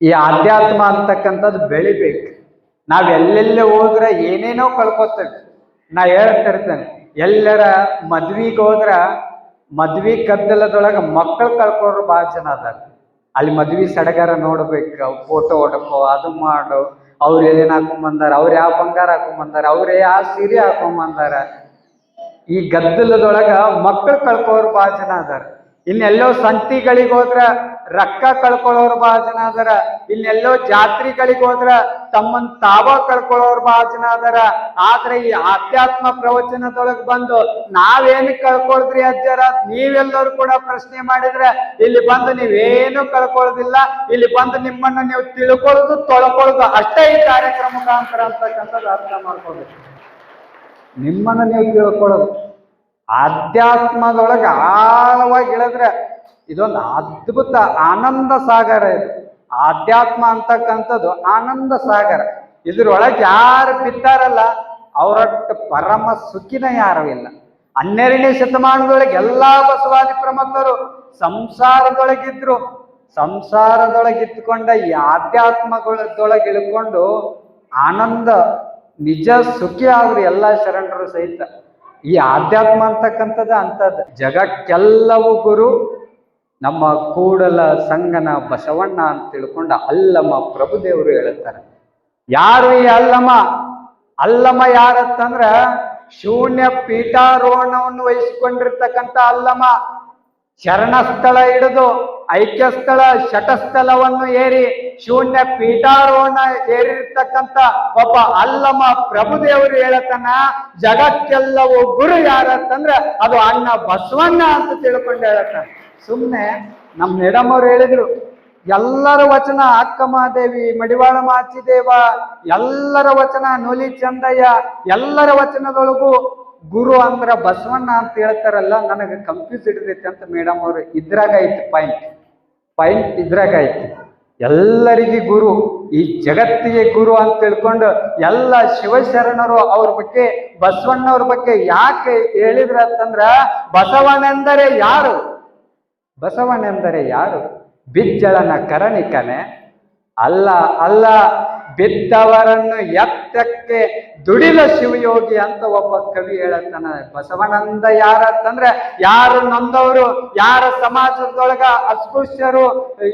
ಈ ಆಧ್ಯಾತ್ಮ ಅಂತಕ್ಕಂಥದ್ದು ಬೆಳಿಬೇಕು. ನಾವ್ ಎಲ್ಲೆಲ್ಲೇ ಹೋದ್ರೆ ಏನೇನೋ ಕಳ್ಕೊತೇವೆ. ನಾ ಹೇಳ್ತಿರ್ತೇನೆ, ಎಲ್ಲರ ಮದ್ವಿಗೆ ಹೋದ್ರ ಮದ್ವಿ ಗದ್ದಲದೊಳಗ ಮಕ್ಕಳು ಕಳ್ಕೊಳ್ರು ಭಾಳ ಜನ ಅದಾರ. ಅಲ್ಲಿ ಮದ್ವಿ ಸಡಗರ ನೋಡ್ಬೇಕು, ಫೋಟೋ ಹೊಡ್ಕೋ, ಅದು ಮಾಡು, ಅವ್ರು ಏನ್ ಹಾಕೊಂಬಂದಾರ, ಅವ್ರು ಯಾವ ಬಂಗಾರ ಹಾಕೊಂಬಂದಾರ, ಅವ್ರು ಯಾವ ಸೀರೆ ಹಾಕೊಂಬಂದಾರ. ಈ ಗದ್ದಲದೊಳಗ ಮಕ್ಕಳು ಕಳ್ಕೋರು ಭಾಳ ಜನ ಅದಾರ. ಇನ್ನೆಲ್ಲೋ ಸಂತಿಗಳಿಗೆ ಹೋದ್ರ ರೊಕ್ಕ ಕಳ್ಕೊಳ್ಳೋರು ಭಾಳ ಜನ ಅದಾರ. ಇನ್ನೆಲ್ಲೋ ಜಾತ್ರೆಗಳಿಗೆ ಹೋದ್ರ ತಮ್ಮನ್ ತಾವ ಕಳ್ಕೊಳ್ಳೋರು ಭಾಳ ಜನ ಅದಾರ. ಆದ್ರೆ ಈ ಆಧ್ಯಾತ್ಮ ಪ್ರವಚನದೊಳಗ್ ಬಂದು ನಾವೇನು ಕಳ್ಕೊಳ್ದ್ರಿ ಅಜ್ಜರ, ನೀವೆಲ್ಲರೂ ಕೂಡ ಪ್ರಶ್ನೆ ಮಾಡಿದ್ರೆ ಇಲ್ಲಿ ಬಂದು ನೀವೇನು ಕಳ್ಕೊಳ್ಳೋದಿಲ್ಲ. ಇಲ್ಲಿ ಬಂದು ನಿಮ್ಮನ್ನ ನೀವು ತಿಳ್ಕೊಳ್ಳೋದು ತೊಳ್ಕೊಳ್ಳೋದು ಅಷ್ಟೇ ಈ ಕಾರ್ಯಕ್ರಮ ಮುಖಾಂತರ ಅಂತಕ್ಕಂಥದ್ದು ಅರ್ಥ ಮಾಡ್ಕೊಳ್ಬೇಕು. ನಿಮ್ಮನ್ನ ನೀವು ತಿಳ್ಕೊಳ್ಳೋದು ಆಧ್ಯಾತ್ಮದೊಳಗೆ ಆಳವಾಗಿ ಇಳಿದ್ರೆ ಇದೊಂದು ಅದ್ಭುತ ಆನಂದ ಸಾಗರ. ಇದು ಆಧ್ಯಾತ್ಮ ಅಂತಕ್ಕಂಥದ್ದು ಆನಂದ ಸಾಗರ. ಇದ್ರೊಳಗೆ ಯಾರು ಬಿದ್ದಾರಲ್ಲ ಅವರಟ್ಟು ಪರಮ ಸುಖಿನ ಯಾರು ಇಲ್ಲ. 12ನೇ ಶತಮಾನದೊಳಗೆ ಎಲ್ಲಾ ಬಸವಾದಿ ಪ್ರಮುಖರು ಸಂಸಾರದೊಳಗಿದ್ರು. ಸಂಸಾರದೊಳಗಿತ್ಕೊಂಡ ಈ ಆಧ್ಯಾತ್ಮಗಳದೊಳಗೆ ಇಳ್ಕೊಂಡು ಆನಂದ ನಿಜ ಸುಖಿ ಆದ್ರು ಎಲ್ಲ ಶರಣರು ಸಹಿತ. ಈ ಆಧ್ಯಾತ್ಮ ಅಂತಕ್ಕಂಥದ್ದು ಅಂಥದ್ದು. ಜಗಕ್ಕೆಲ್ಲವೂ ಗುರು ನಮ್ಮ ಕೂಡಲ ಸಂಗನ ಬಸವಣ್ಣ ಅಂತ ತಿಳ್ಕೊಂಡ ಅಲ್ಲಮ ಪ್ರಭುದೇವರು ಹೇಳುತ್ತಾರೆ. ಯಾರು ಈ ಅಲ್ಲಮ? ಅಲ್ಲಮ ಯಾರತ್ತಂದ್ರ ಶೂನ್ಯ ಪೀಠಾರೋಹಣವನ್ನು ವಹಿಸಿಕೊಂಡಿರ್ತಕ್ಕಂಥ ಅಲ್ಲಮ. ಶರಣಸ್ಥಳ ಹಿಡಿದು ಐಕ್ಯಸ್ಥಳ ಶಟಸ್ಥಳವನ್ನು ಏರಿ ಶೂನ್ಯ ಪೀಠಾರೋಹಣ ಏರಿರ್ತಕ್ಕಂಥ ಒಬ್ಬ ಅಲ್ಲಮ ಪ್ರಭುದೇವರು ಹೇಳತನ ಜಗಕ್ಕೆಲ್ಲವೂ ಗುರು ಯಾರತ್ತಂದ್ರ ಅದು ಅಣ್ಣ ಬಸವಣ್ಣ ಅಂತ ತಿಳ್ಕೊಂಡು ಹೇಳತಾನೆ. ಸುಮ್ಮನೆ ನಮ್ಮ ಮೇಡಮ್ ಅವ್ರು ಹೇಳಿದ್ರು, ಎಲ್ಲರ ವಚನ ಅಕ್ಕಮಹಾದೇವಿ, ಮಡಿವಾಳ ಮಾಚಿದೇವ, ಎಲ್ಲರ ವಚನ ನೂಲಿ ಚಂದಯ್ಯ, ಎಲ್ಲರ ವಚನದೊಳಗೂ ಗುರು ಅಂದ್ರ ಬಸವಣ್ಣ ಅಂತ ಹೇಳ್ತಾರಲ್ಲ, ನನಗೆ ಕನ್ಫ್ಯೂಸ್ ಹಿಡಿದೈತೆ ಅಂತ ಮೇಡಮ್ ಅವರು ಇದ್ರಾಗ ಐತಿ ಪಾಯಿಂಟ್ ಇದ್ರಾಗ ಐತಿ. ಎಲ್ಲರಿಗೆ ಗುರು, ಈ ಜಗತ್ತಿಗೆ ಗುರು ಅಂತ ತಿಳ್ಕೊಂಡು ಎಲ್ಲ ಶಿವಶರಣರು ಅವ್ರ ಬಗ್ಗೆ ಬಸವಣ್ಣವ್ರ ಬಗ್ಗೆ ಯಾಕೆ ಹೇಳಿದ್ರ ಅಂತಂದ್ರ ಬಸವನೆಂದರೆ ಯಾರು? ಬಸವನೆಂದರೆ ಯಾರು? ಬಿಜ್ಜಳನ ಕರಣಿಕನೆ ಅಲ್ಲ, ಅಲ್ಲ, ಬಿದ್ದವರನ್ನು ಎತ್ತಕ್ಕೆ ದುಡಿದ ಶಿವಯೋಗಿ ಅಂತ ಒಬ್ಬ ಕವಿ ಹೇಳತ್ತಾನ. ಬಸವನಂದ ಯಾರತ್ತಂದ್ರೆ ಯಾರು ನೊಂದವರು, ಯಾರ ಸಮಾಜದೊಳಗ ಅಸ್ಪೃಶ್ಯರು,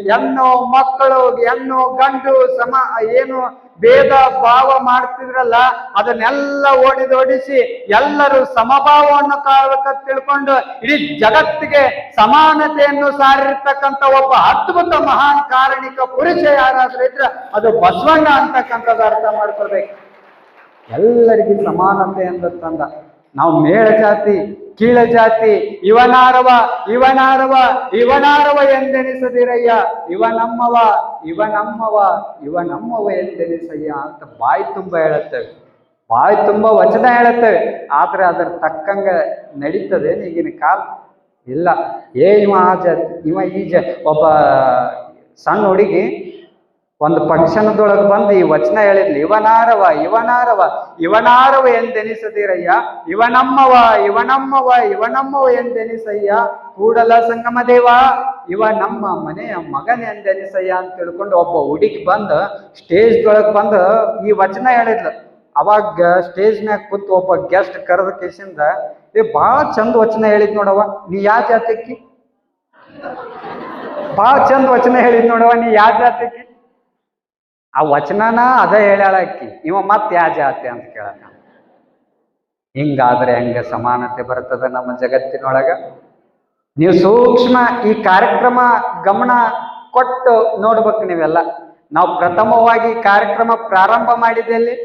ಹೆಣ್ಣು ಮಕ್ಕಳು, ಹೆಣ್ಣು ಗಂಡು ಏನು ಭೇದ ಭಾವ ಮಾಡ್ತಿದ್ರಲ್ಲ ಅದನ್ನೆಲ್ಲ ಓಡಿಸಿ ಎಲ್ಲರೂ ಸಮಭಾವವನ್ನು ತಿಳ್ಕೊಂಡು ಇಡೀ ಜಗತ್ತಿಗೆ ಸಮಾನತೆಯನ್ನು ಸಾರಿರ್ತಕ್ಕಂಥ ಒಬ್ಬ ಅದ್ಭುತ ಮಹಾನ್ ಕಾರಣಿಕ ಪುರುಷ ಯಾರಾದ್ರೂ ಇದ್ರೆ ಅದು ಬಸವಣ್ಣ ಅಂತಕ್ಕಂಥದ್ದು ಅರ್ಥ ಮಾಡ್ಕೊಳ್ಬೇಕು. ಎಲ್ಲರಿಗೂ ಸಮಾನತೆ ಅಂತ ತಂದ. ನಾವು ಮೇಳ ಜಾತಿ ಕೀಳ ಜಾತಿ ಇವನಾರವ ಇವನಾರವ ಇವನಾರವ ಎಂದೆನಿಸದಿರಯ್ಯ, ಇವನಮ್ಮವ ಇವನಮ್ಮವ ಇವನಮ್ಮವ ಎಂದೆನಿಸಯ್ಯ ಅಂತ ಬಾಯಿ ತುಂಬ ಹೇಳುತ್ತೇವೆ, ಬಾಯಿ ತುಂಬ ವಚನ ಹೇಳುತ್ತೇವೆ. ಆದ್ರೆ ಅದರ ತಕ್ಕಂಗ ನಡೀತದೇನು ಈಗಿನ ಕಾಲ? ಇಲ್ಲ. ಇವ ಆ ಜಾತಿ, ಇವ ಈ ಒಬ್ಬ ಸಣ್ಣ ಹುಡುಗಿ ಒಂದು ಫಂಕ್ಷನ್ದೊಳಗೆ ಬಂದು ಈ ವಚನ ಹೇಳಿದ್ಲಿ, ಇವನಾರವ ಇವನಾರವ ಇವನಾರವ ಎಂದೆನಿಸದಿರಯ್ಯ, ಇವನಮ್ಮವ ಇವನಮ್ಮವ ಇವನಮ್ಮವ ಎಂದೆನಿಸಯ್ಯ, ಕೂಡಲ ಸಂಗಮ ದೇವ ಇವ ನಮ್ಮ ಮನೆಯ ಮಗನ ಎಂದೆನಿಸಯ್ಯ ಅಂತ ತಿಳ್ಕೊಂಡು ಒಬ್ಬ ಹುಡುಗಿ ಬಂದು ಸ್ಟೇಜ್ದೊಳಗೆ ಬಂದು ಈ ವಚನ ಹೇಳಿದ್ಲು. ಅವಾಗ ಸ್ಟೇಜ್ ಮ್ಯಾಗ ಕೂತು ಒಬ್ಬ ಗೆಸ್ಟ್ ಕರೆದ ಕೇಸಿಂದ ಭಾಳ ಚಂದ ವಚನ ಹೇಳಿದ್ ನೋಡವ, ನೀ ಯಾವ ಜಾತಿಕ್ಕಿ? ಭಾಳ ಚಂದ ವಚನ ಹೇಳಿದ್ ನೋಡವ, ನೀ ಯಾವ ಜಾತಿಕ್ಕಿ? ಆ ವಚನನ ಅದ ಹೇಳ್ಯಾಳಕ್ಕಿ, ಇವ ಮತ್ತೆ ಯಾವ ಜಾತಿ ಅಂತ ಕೇಳಕ. ಹಿಂಗಾದ್ರೆ ಹೆಂಗ ಸಮಾನತೆ ಬರ್ತದ ನಮ್ಮ ಜಗತ್ತಿನೊಳಗ? ನೀವು ಸೂಕ್ಷ್ಮ ಈ ಕಾರ್ಯಕ್ರಮ ಗಮನ ಕೊಟ್ಟು ನೋಡ್ಬೇಕು ನೀವೆಲ್ಲ. ನಾವು ಪ್ರಥಮವಾಗಿ ಕಾರ್ಯಕ್ರಮ ಪ್ರಾರಂಭ ಮಾಡಿದ್ದೆಲ್ಲಿ?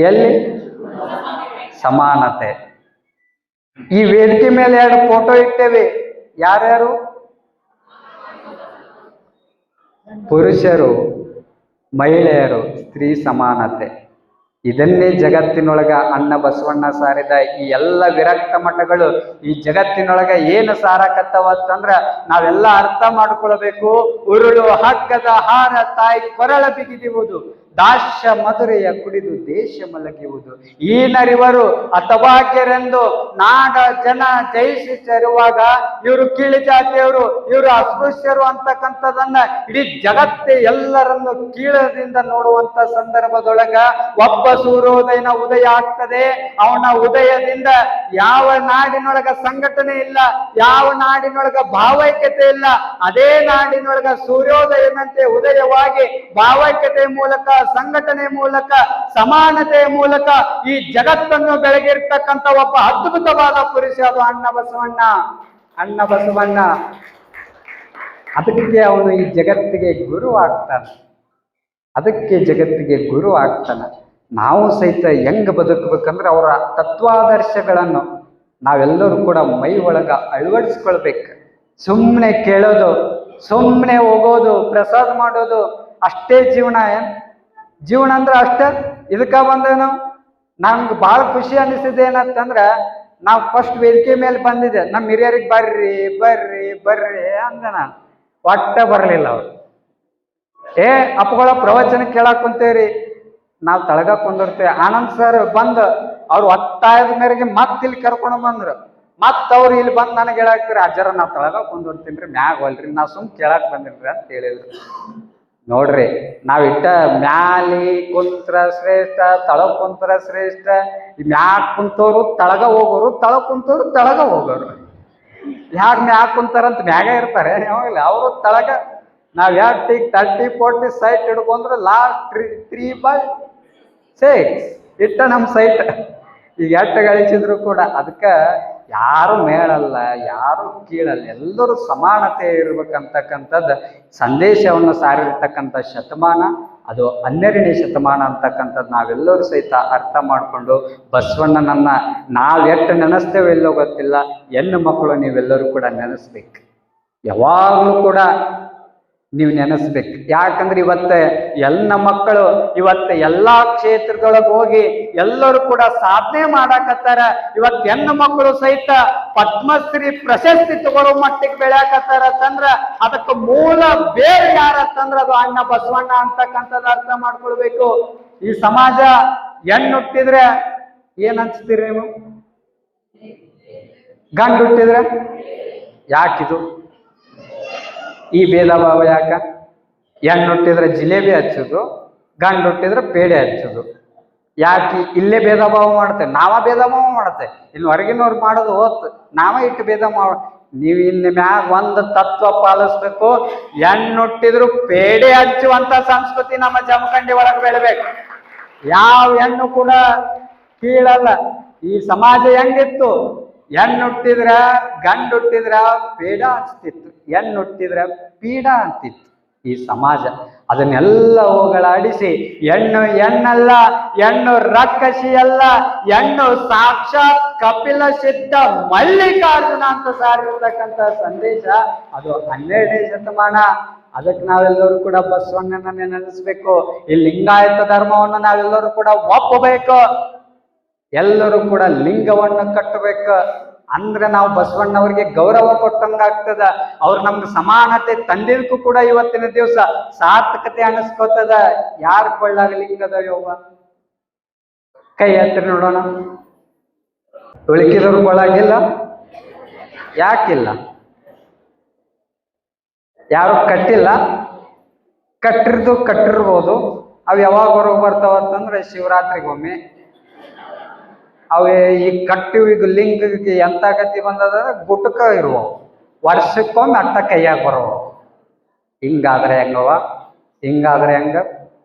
ಎಲ್ಲಿ? ಸಮಾನತೆ. ಈ ವೇದಿಕೆ ಮೇಲೆ 2 ಫೋಟೋ ಇಟ್ಟೇವೆ. ಯಾರ್ಯಾರು? ಪುರುಷರು, ಮಹಿಳೆಯರು, ಸ್ತ್ರೀ ಸಮಾನತೆ. ಇದನ್ನೇ ಜಗತ್ತಿನೊಳಗ ಅಣ್ಣ ಬಸವಣ್ಣ ಸಾರಿದ ಈ ಎಲ್ಲ ವಿರಕ್ತ ಮಠಗಳು ಈ ಜಗತ್ತಿನೊಳಗ ಏನು ಸಾರಕತ್ತವತ್ತಂದ್ರ ನಾವೆಲ್ಲ ಅರ್ಥ ಮಾಡ್ಕೊಳ್ಬೇಕು. ಉರುಳು ಹಗ್ಗದ ಹಾರ ತಾಯಿ ಕೊರಳ ಬಿಗಿದಿರುವುದು, ದಾಸ್ಯ ಮಧುರೆಯ ಕುಡಿದು ದೇಶ ಮಲಗಿಯುವುದು. ಈ ನರಿವರು ಹತಭಾಗ್ಯರೆಂದು ನಾಡ ಜನ ಜಯಿಸಿರುವಾಗ ಇವರು ಕೀಳು ಜಾತಿಯವರು, ಇವರು ಅಸ್ಪೃಶ್ಯರು ಅಂತಕ್ಕಂಥದನ್ನ ಇಡೀ ಜಗತ್ತೇ ಎಲ್ಲರನ್ನು ಕೀಳದಿಂದ ನೋಡುವಂತ ಸಂದರ್ಭದೊಳಗ ಒಬ್ಬ ಸೂರ್ಯೋದಯನ ಉದಯ ಆಗ್ತದೆ. ಅವನ ಉದಯದಿಂದ ಯಾವ ನಾಡಿನೊಳಗ ಸಂಘಟನೆ ಇಲ್ಲ, ಯಾವ ನಾಡಿನೊಳಗ ಭಾವೈಕ್ಯತೆ ಇಲ್ಲ. ಅದೇ ನಾಡಿನೊಳಗ ಸೂರ್ಯೋದಯದಂತೆ ಉದಯವಾಗಿ ಭಾವೈಕ್ಯತೆ ಮೂಲಕ, ಸಂಘಟನೆ ಮೂಲಕ, ಸಮಾನತೆಯ ಮೂಲಕ ಈ ಜಗತ್ತನ್ನು ಬೆಳಗಿರ್ತಕ್ಕಂಥ ಒಬ್ಬ ಅದ್ಭುತವಾದ ಪುರುಷ ಅದು ಅಣ್ಣ ಬಸವಣ್ಣ. ಅಣ್ಣ ಬಸವಣ್ಣ ಅದಕ್ಕೆ ಅವನು ಈ ಜಗತ್ತಿಗೆ ಗುರು ಆಗ್ತಾನೆ. ಅದಕ್ಕೆ ಜಗತ್ತಿಗೆ ಗುರು ಆಗ್ತಾನೆ. ನಾವು ಸಹಿತ ಹೆಂಗ್ ಬದುಕಬೇಕಂದ್ರೆ ಅವರ ತತ್ವಾದರ್ಶಗಳನ್ನು ನಾವೆಲ್ಲರೂ ಕೂಡ ಮೈ ಒಳಗ ಅಳವಡಿಸ್ಕೊಳ್ಬೇಕು. ಸುಮ್ಮನೆ ಕೇಳೋದು, ಸುಮ್ಮನೆ ಹೋಗೋದು, ಪ್ರಸಾದ ಮಾಡೋದು ಅಷ್ಟೇ ಜೀವನ ಜೀವನ ಅಂದ್ರೆ ಅಷ್ಟೇ. ಇದಕ್ಕ ಬಂದೇವ್ ನಾವು. ನಮ್ಗೆ ಭಾಳ ಖುಷಿ ಅನಿಸಿದೆ ಏನಂತಂದ್ರ, ನಾವು ಫಸ್ಟ್ ವೇದಿಕೆ ಮೇಲೆ ಬಂದಿದೆ, ನಮ್ಮ ಹಿರಿಯರಿಗೆ ಬರ್ರಿ ಬರ್ರಿ ಬರ್ರಿ ಅಂದ ನಾನು. ಒಟ್ಟ ಬರಲಿಲ್ಲ ಅವ್ರು. ಅಪ್ಪಗಳ ಪ್ರವಚನ ಕೇಳಕ್ ಕುಂತೇವ್ರಿ, ನಾವು ತಳಗ ಕುಂದಿರ್ತೇವೆ. ಆನಂದ್ ಸರ್ ಬಂದು ಅವ್ರು ಒತ್ತಾಯದ ಮೇರೆಗೆ ಇಲ್ಲಿ ಕರ್ಕೊಂಡು ಬಂದ್ರು. ಅವ್ರು ಇಲ್ಲಿ ಬಂದು ನನಗೆ ಹೇಳಾಕ್ತಿರಿ, ಅಜ್ಜರ ನಾವು ತಳಗ ಕುಂದಿರ್ತೀನಿ, ಮ್ಯಾಗ ಹೋಲ್ರಿ, ನಾ ಸುಮ್ ಕೇಳಕ್ ಬಂದಿನ್ರಿ ಅಂತ ಹೇಳಿದ್ರು. ನೋಡ್ರಿ, ನಾವಿಟ್ಟ ಮ್ಯಾಲಿ ಕುಂತ್ರ ಶ್ರೇಷ್ಠ, ತಳಗ ಕುಂತ್ರ ಶ್ರೇಷ್ಠ. ಈ ಮ್ಯಾಗ ಕುಂತವ್ರು ತಳಗ ಹೋಗೋರು, ತಳಗ ಕುಂತವ್ರು ತಳಗ ಹೋಗೋರು. ಯಾಕೆ ಮ್ಯಾಗ ಕುಂತಾರಂತ ಮ್ಯಾಗ ಇರ್ತಾರೆ ಯಾವಾಗಲ್ಲ ಅವರು ತಳಗ. ನಾವ್ 30, 40 ಸೈಟ್ ಹಿಡ್ಕೊಂಡ್ರೆ ಲಾಸ್ಟ್ 3/6 ಇಟ್ಟ ನಮ್ಮ ಸೈಟ್. ಈಗ ಎಟ್ಟು ಗಳಿಸಿದ್ರು ಕೂಡ ಅದಕ್ಕೆ ಯಾರು ಮೇಳಲ್ಲ, ಯಾರು ಕೀಳಲ್ಲ, ಎಲ್ಲರೂ ಸಮಾನತೆ ಇರ್ಬೇಕಂತಕ್ಕಂಥದ್ದು ಸಂದೇಶವನ್ನು ಸಾರಿರ್ತಕ್ಕಂಥ ಶತಮಾನ ಅದು 12ನೇ ಶತಮಾನ ಅಂತಕ್ಕಂಥದ್ದು ನಾವೆಲ್ಲರೂ ಸಹಿತ ಅರ್ಥ ಮಾಡಿಕೊಂಡು ಬಸವಣ್ಣನನ್ನ ನಾವೆಷ್ಟು ನೆನೆಸ್ತೇವೆ ಎಲ್ಲೋ ಗೊತ್ತಿಲ್ಲ. ಹೆಣ್ಣು ಮಕ್ಕಳು ನೀವೆಲ್ಲರೂ ಕೂಡ ನೆನೆಸ್ಬೇಕು, ಯಾವಾಗಲೂ ಕೂಡ ನೀವು ನೆನೆಸ್ಬೇಕು. ಯಾಕಂದ್ರೆ ಇವತ್ತು ಎಲ್ಲ ಮಕ್ಕಳು ಇವತ್ತು ಎಲ್ಲಾ ಕ್ಷೇತ್ರದೊಳಗೆ ಹೋಗಿ ಎಲ್ಲರೂ ಕೂಡ ಸಾಧನೆ ಮಾಡಾಕತ್ತಾರ. ಇವತ್ತು ಹೆಣ್ಣು ಮಕ್ಕಳು ಸಹಿತ ಪದ್ಮಶ್ರೀ ಪ್ರಶಸ್ತಿ ತಗೊಳ್ಳೋ ಮಟ್ಟಿಗೆ ಬೆಳೆಯಾಕತ್ತಾರ ಅಂತಂದ್ರ ಅದಕ್ಕೆ ಮೂಲ ಬೇರೆ ಯಾರತ್ತಂದ್ರ ಅದು ಅಣ್ಣ ಬಸವಣ್ಣ ಅಂತಕ್ಕಂಥದ್ದು ಅರ್ಥ ಮಾಡ್ಕೊಳ್ಬೇಕು. ಈ ಸಮಾಜ ಹೆಣ್ಣು ಹುಟ್ಟಿದ್ರೆ ಏನ್ ಅನ್ಸ್ತೀರಿ ನೀವು? ಗಂಡು ಹುಟ್ಟಿದ್ರೆ ಯಾಕಿದು ಈ ಭೇದ ಭಾವ? ಯಾಕ? ಹೆಣ್ಣು ಹುಟ್ಟಿದ್ರೆ ಜಿಲೇಬಿ ಹಚ್ಚೋದು, ಗಂಡು ಹುಟ್ಟಿದ್ರೆ ಪೇಡೆ ಹಚ್ಚೋದು. ಯಾಕೆ ಇಲ್ಲೇ ಭೇದ ಭಾವ ಮಾಡ್ತೇವೆ? ನಾವ ಭೇದ ಭಾವ ಮಾಡ್ತೇವೆ, ಇನ್ನು ಹೊರಗಿನವ್ರು ಮಾಡೋದು ಹೋತ್ ನಾವ ಇಟ್ಟು ಭೇದ ನೀವು ಇನ್ನು ಮ್ಯಾಗ ಒಂದು ತತ್ವ ಪಾಲಿಸ್ಬೇಕು. ಹೆಣ್ಣು ಹುಟ್ಟಿದ್ರು ಪೇಡೆ ಹಚ್ಚುವಂತ ಸಂಸ್ಕೃತಿ ನಮ್ಮ ಜಮಖಂಡಿ ಒಳಗೆ ಬೆಳಬೇಕು. ಯಾವ ಹೆಣ್ಣು ಕೂಡ ಕೀಳಲ್ಲ. ಈ ಸಮಾಜ ಹೆಂಗಿತ್ತು? ಹೆಣ್ಣು ಹುಟ್ಟಿದ್ರ ಗಂಡು ಹುಟ್ಟಿದ್ರ ಪೇಡ ಹಚ್ತಿತ್ತು, ಹೆಣ್ಣು ಹುಟ್ಟಿದ್ರ ಪೀಡ ಅಂತಿತ್ತು ಈ ಸಮಾಜ. ಅದನ್ನೆಲ್ಲ ಹೋಗಳಾಡಿಸಿ ಹೆಣ್ಣು ಹೆಣ್ಣಲ್ಲ, ಹೆಣ್ಣು ರಕ್ಕಸಿ ಅಲ್ಲ, ಹೆಣ್ಣು ಸಾಕ್ಷಾತ್ ಕಪಿಲ ಸಿದ್ಧ ಮಲ್ಲಿಕಾರ್ಜುನ ಅಂತ ಸಾರಿರ್ತಕ್ಕಂಥ ಸಂದೇಶ ಅದು 12ನೇ ಶತಮಾನ. ಅದಕ್ಕೆ ನಾವೆಲ್ಲರೂ ಕೂಡ ಬಸವಣ್ಣನ ನೆನೆಸ್ಬೇಕು. ಈ ಲಿಂಗಾಯತ ಧರ್ಮವನ್ನು ನಾವೆಲ್ಲರೂ ಕೂಡ ಒಪ್ಪಬೇಕು. ಎಲ್ಲರೂ ಕೂಡ ಲಿಂಗವನ್ನು ಕಟ್ಟಬೇಕು. ಅಂದ್ರೆ ನಾವು ಬಸವಣ್ಣವ್ರಿಗೆ ಗೌರವ ಕೊಟ್ಟಂಗಾಗ್ತದ. ಅವ್ರು ನಮ್ಗೆ ಸಮಾನತೆ ತಂದಿದ್ದಕ್ಕೂ ಕೂಡ ಇವತ್ತಿನ ದಿವಸ ಸಾರ್ಥಕತೆ ಅನಿಸ್ಕೋತದ. ಯಾರ ಕೊಳ್ಳಾಗ ಲಿಂಗದ ಯೋಗ? ಕೈ ಎತ್ತರಿ ನೋಡೋಣ. ಉಳಿಕಿದವ್ರ ಕೊಳ್ಳಾಗಿಲ್ಲ. ಯಾಕಿಲ್ಲ? ಯಾರು ಕಟ್ಟಿಲ್ಲ. ಕಟ್ಟಿರ್ಬೋದು. ಅವು ಯಾವಾಗ ಹೊರಗೆ ಬರ್ತಾವಂತಂದ್ರೆ ಶಿವರಾತ್ರಿಗೊಮ್ಮೆ. ಅವೇ ಈಗ ಕಟ್ಟಿವ್. ಈಗ ಲಿಂಗಕ್ಕೆ ಎಂತ ಗತಿ ಬಂದದ? ಗುಟಕ ಇರುವ ವರ್ಷಕ್ಕೊಮ್ಮೆ ಅಟ್ಟ ಕೈಯಾಗ ಬರುವ. ಹಿಂಗಾದ್ರೆ ಹೆಂಗವ? ಹಿಂಗಾದ್ರೆ ಹೆಂಗ?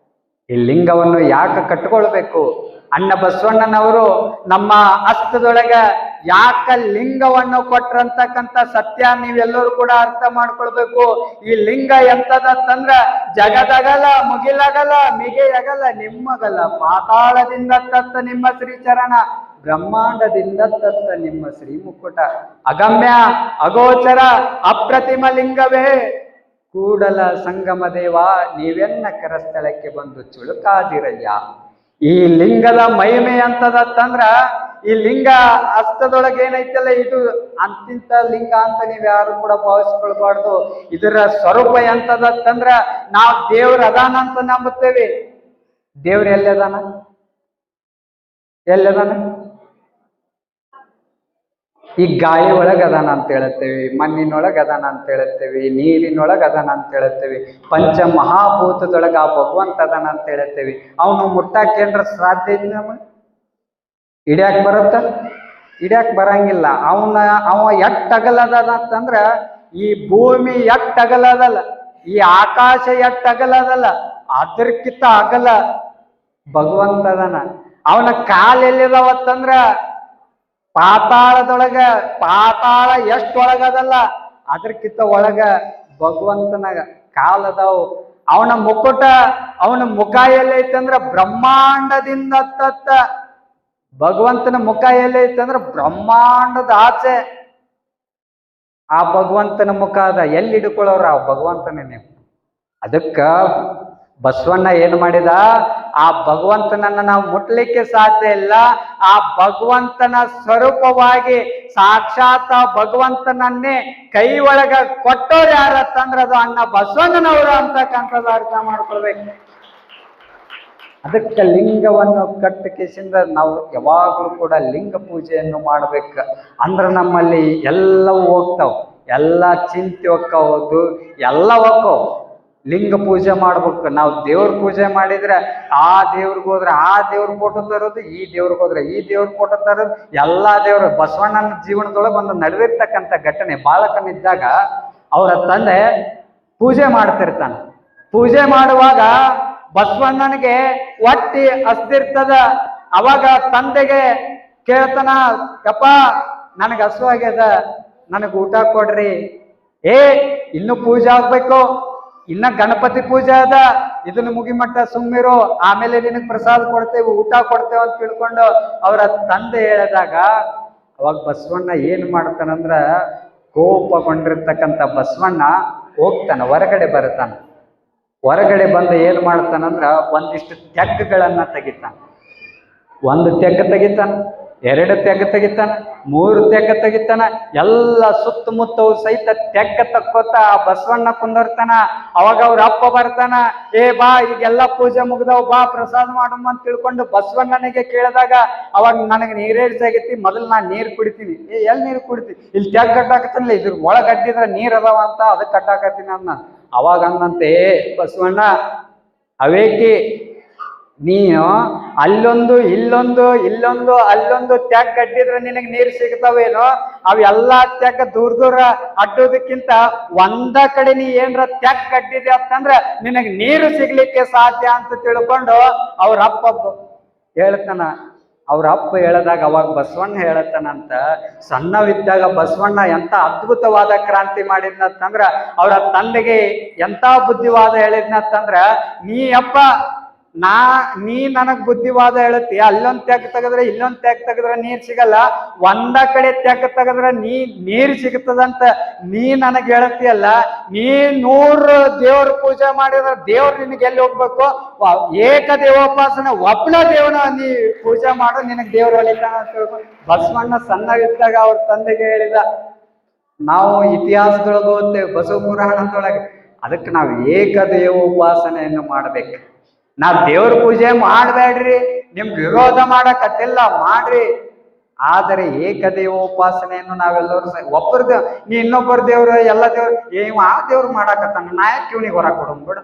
ಈ ಲಿಂಗವನ್ನು ಯಾಕೆ ಕಟ್ಕೊಳ್ಬೇಕು? ಅಣ್ಣ ಬಸವಣ್ಣನವರು ನಮ್ಮ ಹಸ್ತದೊಳಗ ಯಾಕ ಲಿಂಗವನ್ನು ಕೊಟ್ರಂತಕ್ಕಂಥ ಸತ್ಯ ನೀವೆಲ್ಲರೂ ಕೂಡ ಅರ್ಥ ಮಾಡ್ಕೊಳ್ಬೇಕು. ಈ ಲಿಂಗ ಎಂತದಂದ್ರ ಜಗದಗಲ ಮುಗಿಲಗಲ ಮಿಗೆಯಗಲ ನಿಮ್ಮಗಲ, ಪಾತಾಳದಿಂದ ತತ್ತ ನಿಮ್ಮ ಶ್ರೀಚರಣ, ಬ್ರಹ್ಮಾಂಡದಿಂದ ತತ್ತ ನಿಮ್ಮ ಶ್ರೀ ಮುಕ್ಕುಟ, ಅಗಮ್ಯ ಅಗೋಚರ ಅಪ್ರತಿಮ ಲಿಂಗವೇ ಕೂಡಲ ಸಂಗಮ ದೇವ, ನೀವೆನ್ನ ಕರಸ್ಥಳಕ್ಕೆ ಬಂದು ಚುಳುಕಾದಿರಯ್ಯ. ಈ ಲಿಂಗದ ಮಹಿಮೆ ಅಂತದಂದ್ರ ಈ ಲಿಂಗ ಹಸ್ತದೊಳಗೆ ಏನೈತಲ್ಲ ಇದು ಅಂತಿಂತ ಲಿಂಗ ಅಂತ ನೀವ್ ಯಾರು ಕೂಡ ಭಾವಿಸ್ಕೊಳ್ಬಾರ್ದು. ಇದರ ಸ್ವರೂಪ ಎಂತದಂದ್ರ ನಾವು ದೇವ್ರ ಅದಾನ ಅಂತ ನಂಬುತ್ತೇವೆ. ದೇವ್ರು ಎಲ್ಲದಾನ? ಎಲ್ಲದಾನ? ಈ ಗಾಳಿ ಒಳಗ ಅದಾನ ಅಂತ ಹೇಳತ್ತೇವಿ, ಮಣ್ಣಿನೊಳಗ ಅದಾನ ಅಂತ ಹೇಳತ್ತೇವಿ, ನೀರಿನೊಳಗ ಅದಾನ ಅಂತ ಹೇಳತ್ತೇವಿ, ಪಂಚ ಮಹಾಭೂತದೊಳಗ ಆ ಭಗವಂತ ಅದಾನ ಅಂತ ಹೇಳತ್ತೇವಿ. ಅವನು ಮುಟ್ಟಾಕೇನ್ರ ಸಾಧ್ಯ ಐತಿ ನಮಗೆ? ಹಿಡ್ಯಾಕ್ ಬರುತ್ತ? ಹಿಡ್ಯಾಕ್ ಬರಂಗಿಲ್ಲ. ಅವ ಎಷ್ಟ್ ಅಗಲದ ಅಂತಂದ್ರ ಈ ಭೂಮಿ ಎಷ್ಟ್ ಅಗಲದಲ್ಲ, ಈ ಆಕಾಶ ಎಷ್ಟ್ ಅಗಲದಲ್ಲ, ಅದಕ್ಕಿಂತ ಅಗಲ ಭಗವಂತ ಅದಾನ. ಅವನ ಕಾಲ್ ಎಲ್ಲಿದಾವತ್ತಂದ್ರ ಪಾತಾಳದೊಳಗ, ಪಾತಾಳ ಎಷ್ಟ್ ಒಳಗದಲ್ಲ ಅದಕ್ಕಿಂತ ಒಳಗ ಭಗವಂತನ ಕಾಲದವು. ಅವನ ಮುಕುಟ, ಅವನ ಮುಖ ಎಲ್ಲೈತಂದ್ರ ಬ್ರಹ್ಮಾಂಡದಿಂದ ತತ್ತ. ಭಗವಂತನ ಮುಖ ಎಲ್ಲೈತಂದ್ರ ಬ್ರಹ್ಮಾಂಡದ ಆಚೆ ಆ ಭಗವಂತನ ಮುಖ ಅದ. ಎಲ್ಲಿ ಹಿಡ್ಕೊಳ್ಳೋರ ಆ ಭಗವಂತನೇ ನೀವು. ಅದಕ್ಕ ಬಸವಣ್ಣ ಏನ್ ಮಾಡಿದ? ಆ ಭಗವಂತನನ್ನ ನಾವು ಮುಟ್ಲಿಕ್ಕೆ ಸಾಧ್ಯ ಇಲ್ಲ. ಆ ಭಗವಂತನ ಸ್ವರೂಪವಾಗಿ ಸಾಕ್ಷಾತ್ ಭಗವಂತನನ್ನೇ ಕೈ ಒಳಗ ಕೊಟ್ಟೋರು ಯಾರತ್ತಂದ್ರ ಅದು ಅಣ್ಣ ಬಸವಣ್ಣನವರು ಅಂತಕ್ಕಂಥದ್ದು ಅರ್ಥ ಮಾಡ್ಕೊಳ್ಬೇಕು. ಅದಕ್ಕೆ ಲಿಂಗವನ್ನು ಕಟ್ಟಕಿಸಿಂದ ನಾವು ಯಾವಾಗಲೂ ಕೂಡ ಲಿಂಗ ಪೂಜೆಯನ್ನು ಮಾಡ್ಬೇಕ. ಅಂದ್ರ ನಮ್ಮಲ್ಲಿ ಎಲ್ಲವೂ ಹೋಗ್ತಾವ, ಎಲ್ಲ ಚಿಂತೆ ಹೋಗ್ತಾವದು, ಎಲ್ಲ ಹೋಗ್ತಾವ. ಲಿಂಗ ಪೂಜೆ ಮಾಡ್ಬೇಕು. ನಾವು ದೇವ್ರ ಪೂಜೆ ಮಾಡಿದ್ರೆ ಆ ದೇವ್ರಿಗೆ ಹೋದ್ರೆ ಆ ದೇವ್ರ ಫೋಟೋ ತರೋದು, ಈ ದೇವ್ರಿಗೆ ಹೋದ್ರೆ ಈ ದೇವ್ರ ಫೋಟೋ ತರೋದು, ಎಲ್ಲಾ ದೇವ್ರ. ಬಸವಣ್ಣನ ಜೀವನದೊಳಗೆ ಒಂದು ನಡೆದಿರ್ತಕ್ಕಂಥ ಘಟನೆ. ಬಾಲಕನಿದ್ದಾಗ ಅವರ ತಂದೆ ಪೂಜೆ ಮಾಡ್ತಿರ್ತಾನೆ. ಪೂಜೆ ಮಾಡುವಾಗ ಬಸವಣ್ಣನಿಗೆ ಹೊಟ್ಟಿ ಹಸ್ದಿರ್ತದ. ಅವಾಗ ತಂದೆಗೆ ಕೇಳ್ತಾನ, ಯಪ್ಪ ನನಗೆ ಹಸುವಾಗ್ಯದ, ನನಗೆ ಊಟ ಕೊಡ್ರಿ. ಇನ್ನು ಪೂಜೆ ಆಗ್ಬೇಕು, ಇನ್ನ ಗಣಪತಿ ಪೂಜೆ ಅದ, ಇದನ್ನ ಮುಗಿಮಟ್ಟ ಸುಮ್ಮಿರು, ಆಮೇಲೆ ನಿನಗೆ ಪ್ರಸಾದ ಕೊಡ್ತೇವೆ, ಊಟ ಕೊಡ್ತೇವೆ ಅಂತ ತಿಳ್ಕೊಂಡು ಅವರ ತಂದೆ ಹೇಳಿದಾಗ ಅವಾಗ ಬಸವಣ್ಣ ಏನ್ ಮಾಡ್ತಾನಂದ್ರ, ಕೋಪಗೊಂಡಿರ್ತಕ್ಕಂಥ ಬಸವಣ್ಣ ಹೋಗ್ತಾನ, ಹೊರಗಡೆ ಬರ್ತಾನ. ಹೊರಗಡೆ ಬಂದು ಏನ್ ಮಾಡ್ತಾನಂದ್ರ ಒಂದಿಷ್ಟು ತೆಗ್ಗುಗಳನ್ನ ತೆಗಿತಾನ. ಒಂದು ತೆಗ್ಗು ತೆಗಿತಾನ, 2 ತೆಗ್ಗು ತೆಗಿತಾನ, 3 ತೆಗ್ಗು ತೆಗಿತಾನ. ಎಲ್ಲ ಸುತ್ತಮುತ್ತವು ಸಹಿತ ತೆಗ್ಗ ತಕ್ಕೋತ ಆ ಬಸವಣ್ಣ ಕುಂದರ್ತಾನ. ಅವಾಗ ಅವ್ರ ಅಪ್ಪ ಬರ್ತಾನ, ಬಾ ಈಗೆಲ್ಲ ಪೂಜೆ ಮುಗ್ದವ್, ಬಾ ಪ್ರಸಾದ ಮಾಡಮ್ಮ ಅಂತ ತಿಳ್ಕೊಂಡು ಬಸವಣ್ಣನಿಗೆ ಕೇಳಿದಾಗ ಅವಾಗ ನನಗೆ ನೀರೇರ್ಸಾಗೈತಿ, ಮೊದಲು ನಾನು ನೀರು ಕುಡಿತೀನಿ. ಎಲ್ಲಿ ನೀರು ಕುಡಿತೀನಿ? ಇಲ್ಲಿ ತೆಗ್ಗ ಕಟ್ಟಾಕತ್ತಲ್ಲ, ಇದ್ರ ಒಳಗಡ್ಡಿದ್ರ ನೀರ್ ಅದಾವ ಅಂತ ಅದಕ್ಕೆ ಕಟ್ಟಾಕತ್ತೀನಿ ಅನ್ನ. ಅವಾಗ ಅಂದಂತೆ, ಬಸವಣ್ಣ ಅವೇಕಿ ನೀನು ಅಲ್ಲೊಂದು ಇಲ್ಲೊಂದು ಇಲ್ಲೊಂದು ಅಲ್ಲೊಂದು ತೆಗ್ ಕಟ್ಟಿದ್ರೆ ನಿನಗೆ ನೀರು ಸಿಗ್ತಾವೇನೋ? ಅವೆಲ್ಲಾ ತೆಗ್ ದೂರ ದೂರ ಅಡ್ಡೋದಕ್ಕಿಂತ ಒಂದ ಕಡೆ ನೀ ಏನ್ರ ತೆಗ್ ಕಟ್ಟಿದೆ ಅಂತಂದ್ರ ನಿನಗೆ ನೀರು ಸಿಗ್ಲಿಕ್ಕೆ ಸಾಧ್ಯ ಅಂತ ತಿಳ್ಕೊಂಡು ಅವ್ರ ಅಪ್ಪ ಹೇಳ್ತಾನ. ಅವ್ರ ಅಪ್ಪ ಹೇಳದಾಗ ಅವಾಗ ಬಸವಣ್ಣ ಹೇಳತ್ತಾನಂತ, ಸಣ್ಣವಿದ್ದಾಗ ಬಸವಣ್ಣ ಎಂತ ಅದ್ಭುತವಾದ ಕ್ರಾಂತಿ ಮಾಡಿದ್ನಂತಂದ್ರ ಅವ್ರ ತಂದೆಗೆ ಎಂತ ಬುದ್ಧಿವಾದ ಹೇಳಿದ್ನಂತಂದ್ರ, ನೀ ನನಗ್ ಬುದ್ಧಿವಾದ ಹೇಳತ್ತಿ, ಅಲ್ಲೊಂದ್ ತೆಗ್ ತೆಗದ್ರೆ ಇಲ್ಲೊಂದ್ ತೆಗ್ ತೆಗದ್ರೆ ನೀರ್ ಸಿಗಲ್ಲ, ಒಂದ ಕಡೆ ತೆಗ್ ತೆಗದ್ರೆ ನೀರ್ ಸಿಗ್ತದಂತ ನೀ ನನಗ್ ಹೇಳತ್ತಿಯಲ್ಲ. ನೀ 100 ದೇವ್ರ ಪೂಜೆ ಮಾಡಿದ್ರೆ ದೇವ್ರ ನಿನಗೆ ಎಲ್ಲಿ ಹೋಗ್ಬೇಕು? ಏಕ ದೇವೋಪಾಸನೆ, ಒಬ್ಬನ ದೇವನ ನೀ ಪೂಜೆ ಮಾಡು, ನಿನಗ್ ದೇವ್ರ ಹೊಲಿತಾನ ಅಂತ ಹೇಳ್ಕೊಂಡು ಬಸವಣ್ಣ ಸಣ್ಣವಿದ್ದಾಗ ಅವ್ರ ತಂದೆಗೆ ಹೇಳಿದ. ನಾವು ಇತಿಹಾಸದೊಳಗೆ ಓದ್ತೇವೆ, ಬಸವ ಪುರಾಣದೊಳಗೆ. ಅದಕ್ಕೆ ನಾವು ಏಕದೇವೋಪಾಸನೆಯನ್ನು ಮಾಡ್ಬೇಕು. ನಾವ್ ದೇವ್ರ ಪೂಜೆ ಮಾಡಬೇಡ್ರಿ, ನಿಮ್ಗೆ ವಿರೋಧ ಮಾಡಕತ್ತಿಲ್ಲ, ಮಾಡ್ರಿ. ಆದರೆ ಏಕದೇವೋಪಾಸನೆಯನ್ನು ನಾವೆಲ್ಲರೂ ಒಬ್ಬರ ದೇವ್, ನೀ ಇನ್ನೊಬ್ಬರ ದೇವ್ರು, ಎಲ್ಲ ದೇವ್ರು, ಆ ದೇವ್ರು ಮಾಡಾಕತ್ತಾನ, ನಾ ಯಾಕೆ ಇವನಿಗೆ ಹೊರ ಕೊಡಂಬಿಡ,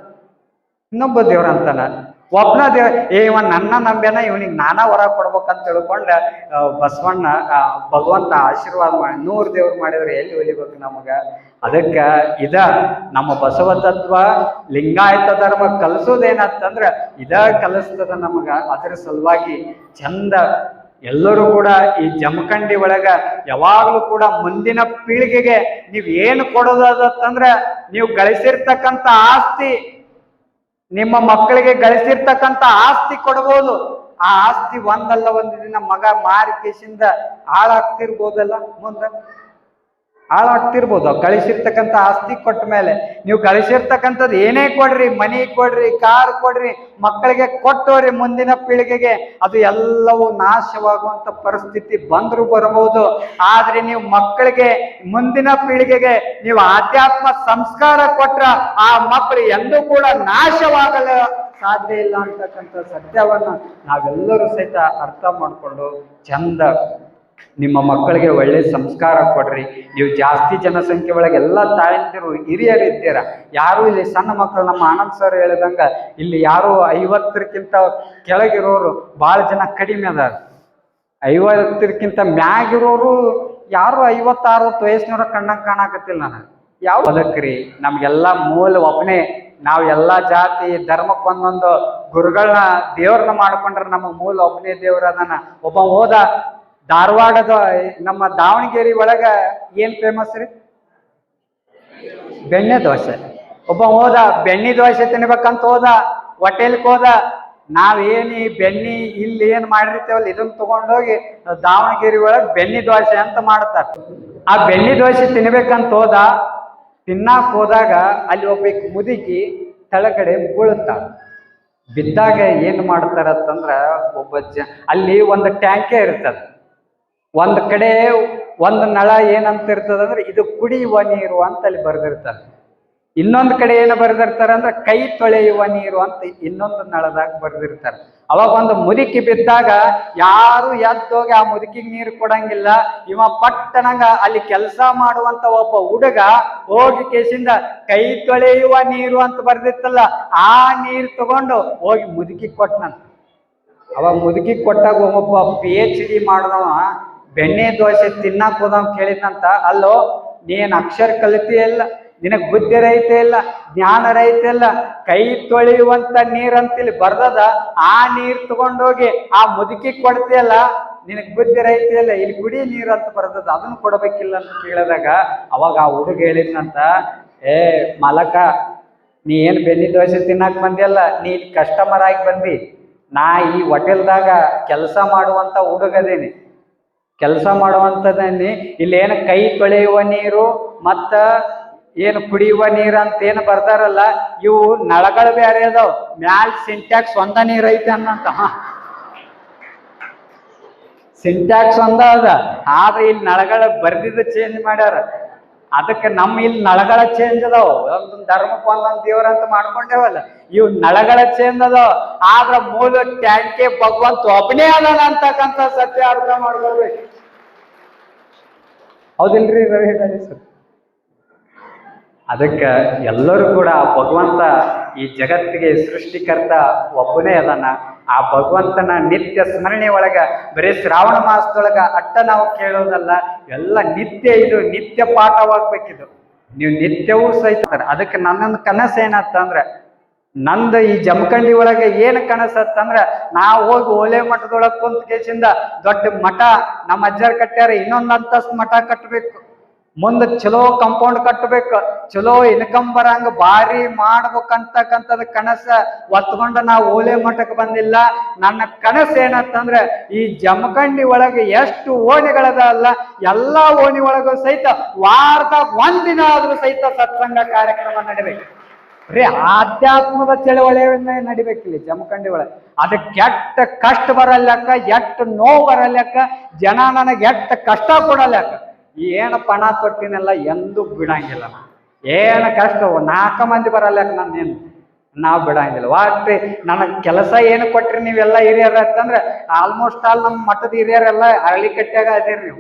ಇನ್ನೊಬ್ಬ ದೇವ್ರ ಅಂತಾನ. ಒಬ್ಬನ ದೇವ್ರ, ಇವ ನನ್ನ ನಂಬ್ಯಾನ, ಇವನಿಗೆ ನಾನಾ ಹೊರ ಕೊಡ್ಬೇಕಂತ ತಿಳ್ಕೊಂಡ ಬಸವಣ್ಣ ಭಗವಂತ ಆಶೀರ್ವಾದ ಮಾಡಿ 100 ದೇವ್ರು ಮಾಡಿದ್ರೆ ಎಲ್ಲಿ ಹೊಲಿಬೇಕು ನಮಗ? ಅದಕ್ಕ ಇದ ನಮ್ಮ ಬಸವ ತತ್ವ, ಲಿಂಗಾಯತ ಧರ್ಮ ಕಲಿಸೋದೇನಂತಂದ್ರ ಇದ ಕಲಿಸ್ತದ ನಮಗ. ಅದರ ಸಲುವಾಗಿ ಚಂದ ಎಲ್ಲರೂ ಕೂಡ ಈ ಜಮಖಂಡಿ ಒಳಗ ಯಾವಾಗ್ಲೂ ಕೂಡ ಮುಂದಿನ ಪೀಳಿಗೆಗೆ ನೀವ್ ಏನು ಕೊಡೋದಂದ್ರ, ನೀವು ಗಳಿಸಿರ್ತಕ್ಕಂಥ ಆಸ್ತಿ, ನಿಮ್ಮ ಮಕ್ಕಳಿಗೆ ಗಳಿಸಿರ್ತಕ್ಕಂಥ ಆಸ್ತಿ ಕೊಡ್ಬೋದು. ಆ ಆಸ್ತಿ ಒಂದಲ್ಲ ಒಂದು ದಿನ ಮಗ ಮಾರಿ ಕೇಸಿಂದ ಹಾಳಾಗ್ತಿರ್ಬೋದಲ್ಲ ಮುಂದ. ಹಾಳಾಗ್ತಿರ್ಬೋದು. ಗಳಿಸಿರ್ತಕ್ಕಂಥ ಆಸ್ತಿ ಕೊಟ್ಟ ಮೇಲೆ ನೀವು ಗಳಿಸಿರ್ತಕ್ಕಂಥದ್ದು ಏನೇ ಕೊಡ್ರಿ, ಮನಿ ಕೊಡ್ರಿ, ಕಾರ್ ಕೊಡ್ರಿ, ಮಕ್ಕಳಿಗೆ ಕೊಟ್ಟೋರಿ, ಮುಂದಿನ ಪೀಳಿಗೆಗೆ ಅದು ಎಲ್ಲವೂ ನಾಶವಾಗುವಂತ ಪರಿಸ್ಥಿತಿ ಬಂದ್ರು ಬರಬಹುದು. ಆದ್ರೆ ನೀವು ಮಕ್ಕಳಿಗೆ, ಮುಂದಿನ ಪೀಳಿಗೆಗೆ ನೀವು ಆಧ್ಯಾತ್ಮ ಸಂಸ್ಕಾರ ಕೊಟ್ರ ಆ ಮಕ್ಕಳು ಎಂದೂ ಕೂಡ ನಾಶವಾಗಲು ಸಾಧ್ಯ ಇಲ್ಲ ಅಂತಕ್ಕಂಥ ಸತ್ಯವನ್ನ ನಾವೆಲ್ಲರೂ ಸಹಿತ ಅರ್ಥ ಮಾಡಿಕೊಂಡು ಚಂದ ನಿಮ್ಮ ಮಕ್ಕಳಿಗೆ ಒಳ್ಳೆ ಸಂಸ್ಕಾರ ಕೊಡ್ರಿ. ನೀವು ಜಾಸ್ತಿ ಜನಸಂಖ್ಯೆ ಒಳಗೆ ಎಲ್ಲ ತಾಯಂದಿರು ಹಿರಿಯರು ಇದ್ದೀರ. ಯಾರು ಇಲ್ಲಿ ಸಣ್ಣ ಮಕ್ಕಳು, ನಮ್ಮ ಆನಂದ್ ಸರ್ ಹೇಳಿದಂಗ ಇಲ್ಲಿ ಯಾರು 50ಕ್ಕಿಂತ ಕೆಳಗಿರೋರು ಭಾಳ ಜನ ಕಡಿಮೆ ಅದಾರ. 50ಕ್ಕಿಂತ ಮ್ಯಾಗಿರೋರು ಯಾರು 50-60 ವಯಸ್ಸಿನವ್ರ ಕಣ್ಣಂಗೆ ಕಾಣಕತ್ತಿಲ್ಲ. ನನಗೆ ಯಾವ ಬದುಕ್ರಿ, ನಮ್ಗೆಲ್ಲ ಮೂಲ ಒಬ್ಬನೇ. ನಾವು ಎಲ್ಲ ಜಾತಿ ಧರ್ಮಕ್ಕೆ ಒಂದೊಂದು ಗುರುಗಳನ್ನ ದೇವ್ರನ್ನ ಮಾಡ್ಕೊಂಡ್ರೆ ನಮಗೆ ಮೂಲ ಒಬ್ಬನೇ ದೇವ್ರ ಅದನ್ನ. ಒಬ್ಬ ಹೋದ ಧಾರವಾಡದ ನಮ್ಮ ದಾವಣಗೆರೆ ಒಳಗ ಏನ್ ಫೇಮಸ್ ರೀ? ಬೆಣ್ಣೆ ದೋಸೆ. ಒಬ್ಬ ಹೋದ ಬೆಣ್ಣೆ ದೋಸೆ ತಿನ್ಬೇಕಂತ ಹೋದ, ಹೋಟೆಲ್ಗೆ ಹೋದ. ನಾವೇನು ಬೆಣ್ಣಿ ಇಲ್ಲಿ ಏನ್ ಮಾಡಿರ್ತೇವಲ್ಲ ಇದನ್ನ ತಗೊಂಡೋಗಿ ದಾವಣಗೆರೆ ಒಳಗೆ ಬೆಣ್ಣೆ ದೋಸೆ ಅಂತ ಮಾಡ್ತಾರೆ. ಆ ಬೆಣ್ಣೆ ದೋಸೆ ತಿನ್ಬೇಕಂತ ಹೋದ. ತಿನ್ನಾಕ್ ಹೋದಾಗ ಅಲ್ಲಿ ಒಬ್ಬ ಮುದುಕಿ ತಳಗಡೆ ಬೀಳುತ್ತಾಳ. ಬಿದ್ದಾಗ ಏನ್ ಮಾಡ್ತಾರಂತಂದ್ರ ಅಲ್ಲಿ ಒಂದು ಟ್ಯಾಂಕೆ ಇರ್ತದ. ಒಂದ್ ಕಡೆ ಒಂದು ನಳ ಏನಂತ ಇರ್ತದಂದ್ರೆ ಇದು ಕುಡಿಯುವ ನೀರು ಅಂತ ಅಲ್ಲಿ ಬರ್ದಿರ್ತಾರೆ. ಇನ್ನೊಂದು ಕಡೆ ಏನು ಬರ್ದಿರ್ತಾರೆ ಅಂದ್ರೆ ಕೈ ತೊಳೆಯುವ ನೀರು ಅಂತ ಇನ್ನೊಂದು ನಳದಾಗ ಬರ್ದಿರ್ತಾರೆ. ಅವಾಗ ಒಂದು ಮುದುಕಿ ಬಿದ್ದಾಗ ಯಾರು ಎದ್ದೋಗಿ ಆ ಮುದುಕಿಗೆ ನೀರು ಕೊಡಂಗಿಲ್ಲ. ಇವ ಪಟ್ಟಣಂಗ ಅಲ್ಲಿ ಕೆಲಸ ಮಾಡುವಂತ ಒಬ್ಬ ಹುಡುಗ ಹೋಗಿ ಕೇಸಿಂದ ಕೈ ತೊಳೆಯುವ ನೀರು ಅಂತ ಬರ್ದಿತ್ತಲ್ಲ ಆ ನೀರು ತಗೊಂಡು ಹೋಗಿ ಮುದುಕಿ ಕೊಟ್ಟನಂತ. ಅವಾಗ ಮುದುಕಿ ಕೊಟ್ಟಾಗ ಒಬ್ಬ PhD ಮಾಡಿದವ ಬೆಣ್ಣೆ ದೋಸೆ ತಿನ್ನಾಕ್ ಹೋದವ್ ಕೇಳಿದಂತ, ಅಲ್ಲೋ ನೀನ್ ಅಕ್ಷರ ಕಲಿತೇ ಇಲ್ಲ, ನಿನಗ್ ಬುದ್ಧಿ ರೈತೆ ಇಲ್ಲ, ಜ್ಞಾನ ರೈತೆ ಇಲ್ಲ, ಕೈ ತೊಳೆಯುವಂತ ನೀರಂತಿಲ್ಲಿ ಬರ್ದದ, ಆ ನೀರ್ ತಗೊಂಡೋಗಿ ಆ ಮುದುಕಿ ಕೊಡ್ತಿಯಲ್ಲ, ನಿನಗ್ ಬುದ್ಧಿ ರೈತೆ ಇಲ್ಲ, ಇಲ್ಲಿ ಕುಡಿ ನೀರು ಅಂತ ಬರ್ದದ, ಅದನ್ನ ಕೊಡ್ಬೇಕಿಲ್ಲ ಅಂತ ಕೇಳಿದಾಗ ಅವಾಗ ಆ ಹುಡುಗ ಹೇಳಿದ್ನಂತ, ಏ ಮಲಕ, ನೀ ಏನ್ ಬೆಣ್ಣೆ ದೋಸೆ ತಿನ್ನಾಕ್ ಬಂದಿಯಲ್ಲ, ನೀ ಕಸ್ಟಮರ್ ಆಗಿ ಬಂದಿ. ನಾ ಈ ಹೋಟೆಲ್ದಾಗ ಕೆಲಸ ಮಾಡುವಂತ ಹುಡುಗದೇನಿ, ಕೆಲಸ ಮಾಡುವಂಥದ್ದೇನಿ. ಇಲ್ಲಿ ಏನು ಕೈ ತೊಳೆಯುವ ನೀರು ಮತ್ತ ಏನು ಕುಡಿಯುವ ನೀರು ಅಂತ ಏನು ಬರ್ತಾರಲ್ಲ, ಇವು ನಳಗಳು ಬೇರೆ ಅದಾವ, ಮ್ಯಾಲ್ ಸಿಂಟ್ಯಾಕ್ಸ್ ಒಂದ ನೀರು ಐತೆ ಅನ್ನಂತ. ಸಿಂಟ್ಯಾಕ್ಸ್ ಒಂದ ಅದ, ಆದ್ರೆ ಇಲ್ಲಿ ನಳಗಳು ಬರ್ದಿದ್ದು ಚೇಂಜ್ ಮಾಡ್ಯಾರ. ಅದಕ್ಕೆ ನಮ್ಮ ಇಲ್ಲಿ ನಳಗಳ ಚೇಂಜ್ ಅದಾವ. ಒಂದೊಂದು ಧರ್ಮಕ್ಕೆ ಒಂದೊಂದು ದೇವ್ರ ಅಂತ ಮಾಡ್ಕೊಂಡೇವಲ್ಲ, ಇವು ನಳಗಳ ಚೇಂಜ್ ಅದಾವ. ಆದ್ರ ಮೂಲ ಟ್ಯಾಂಕೆ ಭಗವಂತ ಒಬ್ಬನೇ ಅದಾನ ಅಂತಕ್ಕಂಥ ಸತ್ಯ ಅರ್ಥ ಮಾಡ್ಕೊಳ್ಬೇಕು. ಹೌದಿಲ್ರಿ ರವಿ ಸರ್? ಅದಕ್ಕೆ ಎಲ್ಲರೂ ಕೂಡ ಭಗವಂತ ಈ ಜಗತ್ತಿಗೆ ಸೃಷ್ಟಿಕರ್ತ ಒಬ್ಬನೇ ಅದಾನ. ಆ ಭಗವಂತನ ನಿತ್ಯ ಸ್ಮರಣೆ ಒಳಗ ಬರೀ ಶ್ರಾವಣ ಮಾಸದೊಳಗ ಅಟ್ಟ ನಾವು ಕೇಳೋದಲ್ಲ, ಎಲ್ಲ ನಿತ್ಯ, ಇದು ನಿತ್ಯ ಪಾಠವಾಗ್ಬೇಕಿದು. ನೀವು ನಿತ್ಯವೂ ಸಹಿತ. ಅದಕ್ಕೆ ನನ್ನೊಂದು ಕನಸು ಏನತ್ತಂದ್ರೆ, ನಂದು ಈ ಜಮಖಂಡಿ ಒಳಗೆ ಏನು ಕನಸತ್ತಂದ್ರ, ನಾವು ಹೋಗಿ ಓಲೆ ಮಠದೊಳಗೆ ಕುಂತ ಕೇಸಿಂದ ದೊಡ್ಡ ಮಠ ನಮ್ಮ ಅಜ್ಜರ್ ಕಟ್ಟ್ಯಾರ, ಇನ್ನೊಂದು ಅಂತಸ್ತು ಮಠ ಕಟ್ಟಬೇಕು, ಮುಂದೆ ಚಲೋ ಕಂಪೌಂಡ್ ಕಟ್ಟಬೇಕು, ಚಲೋ ಇನ್ಕಮ್ ಬರಂಗ ಭಾರಿ ಮಾಡ್ಬೇಕಂತಕ್ಕಂಥದ್ ಕನಸ ಒತ್ಕೊಂಡು ನಾವು ಓಲೆ ಮಠಕ್ಕೆ ಬಂದಿಲ್ಲ. ನನ್ನ ಕನಸು ಏನಂತಂದ್ರೆ, ಈ ಜಮಖಂಡಿ ಒಳಗೆ ಎಷ್ಟು ಓಣಿಗಳದ ಅಲ್ಲ, ಎಲ್ಲಾ ಓಣಿ ಒಳಗೂ ಸಹಿತ ವಾರದಾಗ ಒಂದಿನ ಆದ್ರೂ ಸಹಿತ ಸತ್ಸಂಗ ಕಾರ್ಯಕ್ರಮ ನಡಿಬೇಕು. ಬರೀ ಆಧ್ಯಾತ್ಮದ ಚಳವಳಿಯನ್ನೇ ನಡಿಬೇಕಿಲ್ಲ ಜಮಖಂಡಿ ಒಳಗೆ. ಅದಕ್ಕೆ ಎಷ್ಟ ಕಷ್ಟ ಬರಲ್ಯಾಕ, ಎಷ್ಟ ನೋವು ಬರಲ್ಯಾಕ, ಜನ ನನಗೆ ಎಷ್ಟ ಕಷ್ಟ ಕೊಡಲ್ಯಾಕ, ಏನು ಪಣ ತೊಟ್ಟಿನೆಲ್ಲ ಎಂದೂ ಬಿಡಂಗಿಲ್ಲ. ಏನು ಕಷ್ಟ 4 ಮಂದಿ ಬರಲ್ಯಾಕ ನಾನೇನು ನಾವು ಬಿಡಂಗಿಲ್ಲ. ವಾಟ್ ನನಗೆ ಕೆಲಸ ಏನು ಕೊಟ್ರಿ ನೀವೆಲ್ಲ ಹಿರಿಯರ ಅಂತಂದ್ರೆ, ಆಲ್ಮೋಸ್ಟ್ ಆಲ್ ನಮ್ಮ ಮಠದ ಹಿರಿಯರೆಲ್ಲ ಅರಳಿ ಕಟ್ಟ್ಯಾಗ ಅದಿರಿ, ನೀವು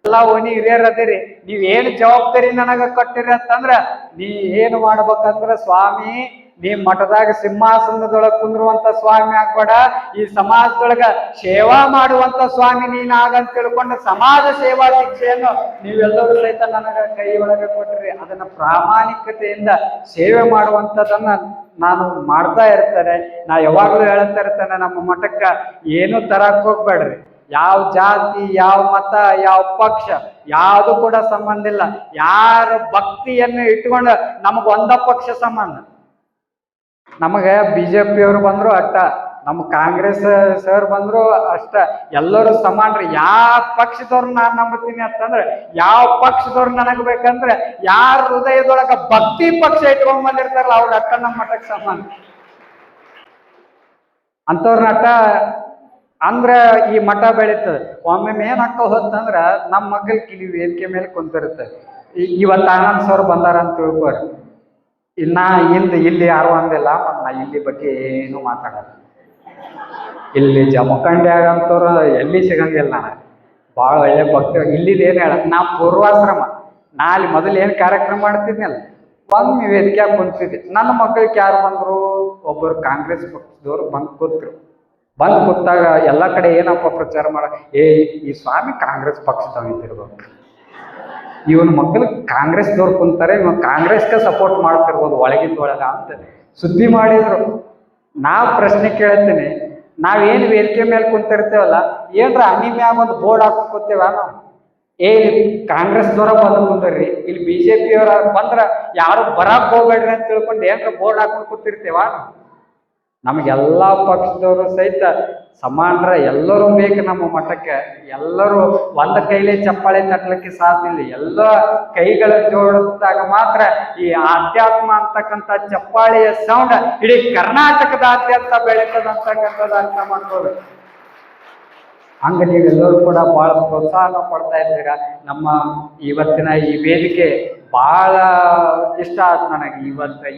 ಎಲ್ಲ ಓಣಿ ಹಿರಿಯರ್ ಅದಿರಿ. ನೀವೇನು ಜವಾಬ್ದಾರಿ ನನಗ ಕೊಟ್ಟಿರಿ ಅಂತಂದ್ರ, ನೀ ಏನು ಮಾಡ್ಬೇಕಂದ್ರ, ಸ್ವಾಮಿ ನೀ ಮಠದಾಗ ಸಿಂಹಾಸನದೊಳಗೆ ಕುಂದ್ರುವಂತ ಸ್ವಾಮಿ ಆಗ್ಬೇಡ, ಈ ಸಮಾಜದೊಳಗ ಸೇವಾ ಮಾಡುವಂತ ಸ್ವಾಮಿ ನೀನ್ ಆಗಂತ ತಿಳ್ಕೊಂಡು ಸಮಾಜ ಸೇವಾ ಶಿಕ್ಷೆಯನ್ನು ನೀವೆಲ್ಲರೂ ಸಹಿತ ನನಗ ಕೈ ಒಳಗೆ ಕೊಟ್ರಿ. ಅದನ್ನ ಪ್ರಾಮಾಣಿಕತೆಯಿಂದ ಸೇವೆ ಮಾಡುವಂಥದ್ದನ್ನ ನಾನು ಮಾಡ್ತಾ ಇರ್ತೇನೆ. ನಾ ಯಾವಾಗ್ಲೂ ಹೇಳ್ತಾ ಇರ್ತೇನೆ, ನಮ್ಮ ಮಠಕ್ಕ ಏನು ತರಕ್ ಹೋಗ್ಬೇಡ್ರಿ. ಯಾವ ಜಾತಿ, ಯಾವ ಮತ, ಯಾವ ಪಕ್ಷ ಯಾವುದು ಕೂಡ ಸಂಬಂಧ ಇಲ್ಲ. ಯಾರ ಭಕ್ತಿಯನ್ನು ಇಟ್ಕೊಂಡು ನಮಗ ಒಂದ ಪಕ್ಷ ಸಂಬಂಧ. ನಮಗ BJP ಅವರು ಬಂದ್ರು ಅಟ್ಟ, ನಮ್ಮ ಕಾಂಗ್ರೆಸ್ ಸರ್ ಬಂದ್ರು ಅಷ್ಟ ಎಲ್ಲರೂ ಸಮಾನ್ರಿ. ಯಾವ ಪಕ್ಷದವ್ರು ನಾನ್ ನಂಬುತ್ತೀನಿ ಅಂತಂದ್ರೆ, ಯಾವ ಪಕ್ಷದವ್ರು ನನಗ್ ಬೇಕಂದ್ರೆ ಯಾರ ಹೃದಯದೊಳಗ ಭಕ್ತಿ ಪಕ್ಷ ಇಟ್ಕೊಂಡ್ ಬಂದಿರ್ತಾರಲ್ಲ ಅವ್ರ ಅಟ್ಟ ನಮ್ಮ ಮಠಕ್ಕೆ ಸಮಾನ ಅಂತವ್ರನ್ನ ಅಟ್ಟ ಅಂದ್ರ ಈ ಮಠ ಬೆಳೀತದೆ. ಒಮ್ಮೆ ಏನಾಗ್ತ ಹೋತಂದ್ರ ನಮ್ಮ ಮಕ್ಕಳ ಕಿಲಿ ವೇದಿಕೆ ಮೇಲೆ ಕುಂತಿರುತ್ತೆ. ಇವತ್ತು ಆನಂದ್ ಸರ್ ಬಂದಾರ ಅಂತ ತಿಳ್ಕೋರಿ, ಇನ್ನ ಇಲ್ಲಿ ಯಾರು ಅಂದಿಲ್ಲ, ನಾ ಇಲ್ಲಿ ಬಗ್ಗೆ ಏನು ಮಾತಾಡಲ್ಲ. ಇಲ್ಲಿ ಜಮಖಂಡ್ಯಾಗ ಅಂತವ್ರು ಎಲ್ಲಿ ಸಿಗಂಗಿಲ್ಲ. ನಾನು ಭಾಳ ಒಳ್ಳೆ ಭಕ್ತಿ. ಇಲ್ಲಿದ್ ಏನ್ ಹೇಳ, ನಾ ಪೂರ್ವಾಶ್ರಮ, ನಾ ಅಲ್ಲಿ ಮೊದಲು ಏನ್ ಕಾರ್ಯಕ್ರಮ ಮಾಡ್ತಿದ್ನಲ್ಲ ಒಮ್ಮೆ ವೇದಿಕೆ ಕುಂತಿದ್ದೆ. ನನ್ನ ಮಕ್ಕಳಿಗೆ ಯಾರು ಬಂದ್ರು, ಒಬ್ಬರು ಕಾಂಗ್ರೆಸ್ ಪಕ್ಷದವ್ರು ಬಂದು ಕೂತ್ರು. ಬಂದು ಕೂತಾಗ ಎಲ್ಲ ಕಡೆ ಏನಪ್ಪ ಪ್ರಚಾರ ಮಾಡ, ಈ ಸ್ವಾಮಿ ಕಾಂಗ್ರೆಸ್ ಪಕ್ಷದವ್ ಇದ್ದಿರ್ಬೇಕು, ಇವನ ಮಕ್ಕಳು ಕಾಂಗ್ರೆಸ್ದವ್ರು ಕುಂತಾರೆ, ಇವ ಕಾಂಗ್ರೆಸ್ಗೆ ಸಪೋರ್ಟ್ ಮಾಡ್ತಿರ್ಬೋದು ಒಳಗಿಂದೊಳಗ ಅಂತ ಸುದ್ದಿ ಮಾಡಿದ್ರು. ನಾ ಪ್ರಶ್ನೆ ಕೇಳ್ತೀನಿ, ನಾವೇನು ವೇದಿಕೆ ಮೇಲೆ ಕುಂತಿರ್ತೇವಲ್ಲ, ಏನ್ರ ಅನ್ನಿ ಮ್ಯಾಗ ಒಂದು ಬೋರ್ಡ್ ಹಾಕೋತೇವ ನಾವು, ಇಲ್ಲಿ ಕಾಂಗ್ರೆಸ್ದವ್ರ ಬಂದು ಕುಂದ್ರಿ, ಇಲ್ಲಿ BJP ಅವರ ಬಂದ್ರ ಯಾರು ಬರಾಕ್ ಹೋಗ್ಬೇಡ್ರಿ ಅಂತ ತಿಳ್ಕೊಂಡು ಏನ್ರ ಬೋರ್ಡ್ ಹಾಕೊಂಡು ಕೂತಿರ್ತೇವ. ನಮಗೆಲ್ಲಾ ಪಕ್ಷದವರು ಸಹಿತ ಸಮಾನರ, ಎಲ್ಲರೂ ಬೇಕು ನಮ್ಮ ಮಠಕ್ಕೆ. ಎಲ್ಲರೂ ಒಂದ ಕೈಲೇ ಚಪ್ಪಾಳೆ ತಟ್ಟಲಿಕ್ಕೆ ಸಾಧ್ಯ ಇಲ್ಲ. ಎಲ್ಲ ಕೈಗಳ ಜೋಡಿಸಿದಾಗ ಮಾತ್ರ ಈ ಆಧ್ಯಾತ್ಮ ಅಂತಕ್ಕಂಥ ಚಪ್ಪಾಳೆಯ ಸೌಂಡ್ ಇಡೀ ಕರ್ನಾಟಕದಾದ್ಯಂತ ಬೆಳೀತದ ಅಂತಕ್ಕಂಥದ್ದು ಅರ್ಥ ಮಾಡ್ಕೋಬೇಕು. ಹಂಗ ನೀವೆಲ್ಲರೂ ಕೂಡ ಬಹಳ ಪ್ರೋತ್ಸಾಹ ಕೊಡ್ತಾ ಇದ್ದೀರಾ. ನಮ್ಮ ಇವತ್ತಿನ ಈ ವೇದಿಕೆ ಬಹಳ ಇಷ್ಟ ಆಯ್ತು ನನಗೆ. ಇವತ್ತು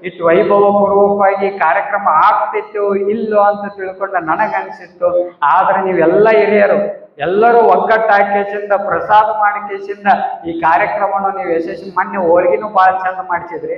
ಇಟ್ಟು ವೈಭವಪೂರ್ವಕವಾಗಿ ಕಾರ್ಯಕ್ರಮ ಆಗ್ತಿತ್ತು ಇಲ್ಲೋ ಅಂತ ತಿಳ್ಕೊಂಡ ನನಗನ್ಸಿತ್ತು. ಆದ್ರೆ ನೀವೆಲ್ಲ ಹಿರಿಯರು ಎಲ್ಲರೂ ಒಗ್ಗಟ್ಟಾಕೇಸಿಂದ ಪ್ರಸಾದ ಮಾಡಿಕೇಸಿಂದ ಈ ಕಾರ್ಯಕ್ರಮವನ್ನು ನೀವು ಯಶಸ್ವಿ, ಮೊನ್ನೆ ಹೋಳಿಗೆನೂ ಭಾಳ ಚಂದ ಮಾಡಿಸಿದ್ರಿ.